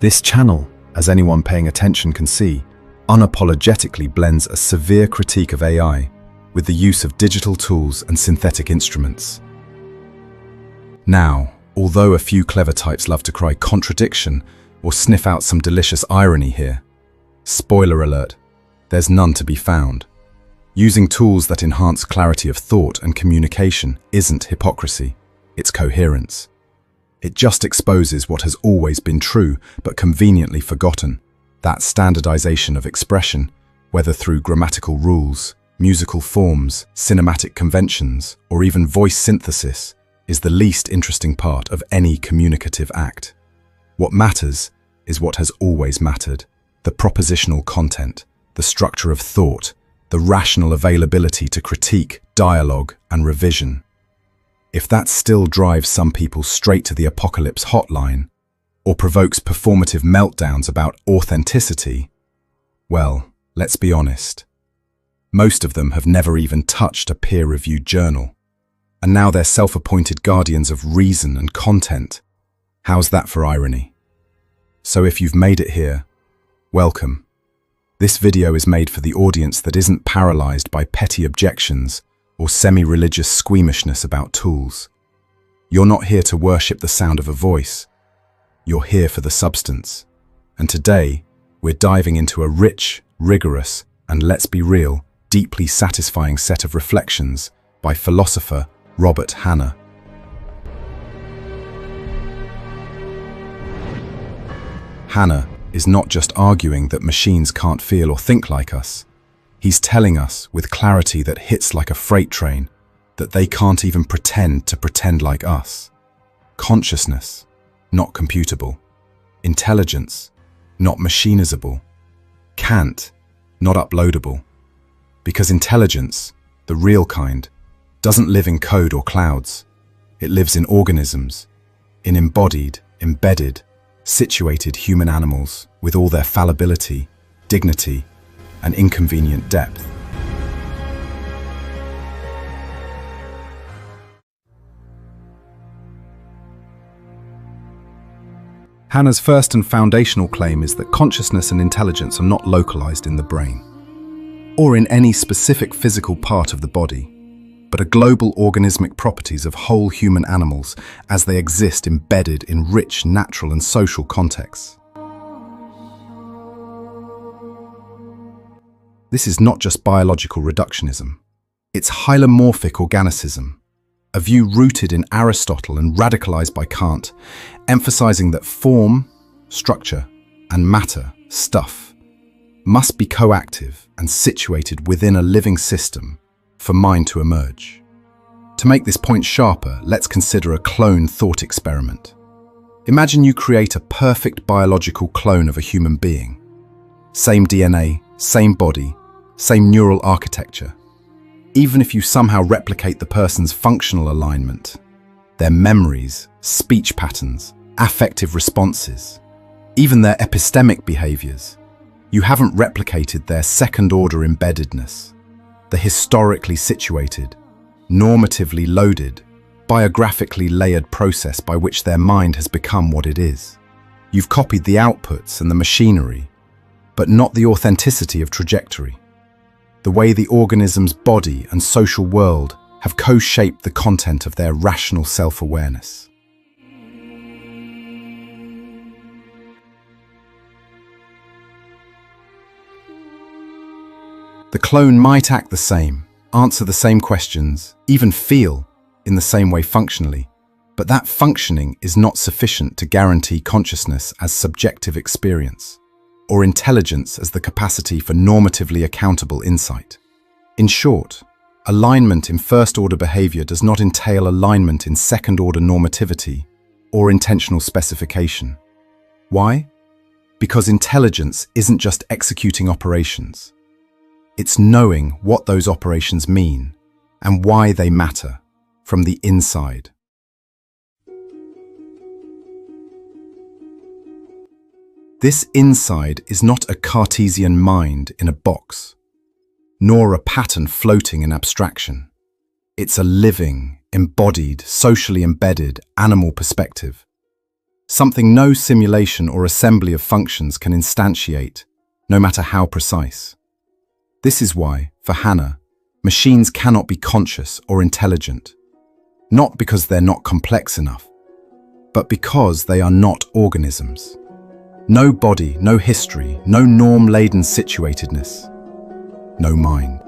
This channel, as anyone paying attention can see, unapologetically blends a severe critique of AI with the use of digital tools and synthetic instruments. Now, although a few clever types love to cry contradiction or sniff out some delicious irony here, spoiler alert, there's none to be found. Using tools that enhance clarity of thought and communication isn't hypocrisy, it's coherence. It just exposes what has always been true but conveniently forgotten, that standardization of expression, whether through grammatical rules, musical forms, cinematic conventions, or even voice synthesis, is the least interesting part of any communicative act. What matters is what has always mattered: the propositional content, the structure of thought, the rational availability to critique, dialogue, and revision. If that still drives some people straight to the apocalypse hotline, or provokes performative meltdowns about authenticity, well, let's be honest. Most of them have never even touched a peer-reviewed journal, and now they're self-appointed guardians of reason and content. How's that for irony? So if you've made it here, welcome. This video is made for the audience that isn't paralyzed by petty objections or semi-religious squeamishness about tools. You're not here to worship the sound of a voice. You're here for the substance. And today, we're diving into a rich, rigorous, and let's be real, deeply satisfying set of reflections by philosopher Robert Hanna. Hanna is not just arguing that machines can't feel or think like us. He's telling us with clarity that hits like a freight train that they can't even pretend to pretend like us. Consciousness, not computable. Intelligence, not machinizable. Kant, not uploadable. Because intelligence, the real kind, doesn't live in code or clouds. It lives in organisms, in embodied, embedded, situated human animals with all their fallibility, dignity, and inconvenient depth. Hanna's first and foundational claim is that consciousness and intelligence are not localized in the brain, or in any specific physical part of the body, but are global organismic properties of whole human animals as they exist embedded in rich natural and social contexts. This is not just biological reductionism. It's hylomorphic organicism, a view rooted in Aristotle and radicalized by Kant, emphasizing that form, structure, and matter, stuff, must be coactive and situated within a living system for mind to emerge. To make this point sharper, let's consider a clone thought experiment. Imagine you create a perfect biological clone of a human being. Same DNA, same body, same neural architecture. Even if you somehow replicate the person's functional alignment, their memories, speech patterns, affective responses, even their epistemic behaviors, you haven't replicated their second-order embeddedness, the historically situated, normatively loaded, biographically layered process by which their mind has become what it is. You've copied the outputs and the machinery, but not the authenticity of trajectory. The way the organism's body and social world have co-shaped the content of their rational self-awareness. The clone might act the same, answer the same questions, even feel in the same way functionally, but that functioning is not sufficient to guarantee consciousness as subjective experience, or intelligence as the capacity for normatively accountable insight. In short, alignment in first-order behavior does not entail alignment in second-order normativity or intentional specification. Why? Because intelligence isn't just executing operations. It's knowing what those operations mean and why they matter from the inside. This inside is not a Cartesian mind in a box, nor a pattern floating in abstraction. It's a living, embodied, socially embedded animal perspective, something no simulation or assembly of functions can instantiate, no matter how precise. This is why, for Hanna, machines cannot be conscious or intelligent, not because they're not complex enough, but because they are not organisms. No body, no history, no norm-laden situatedness, no mind.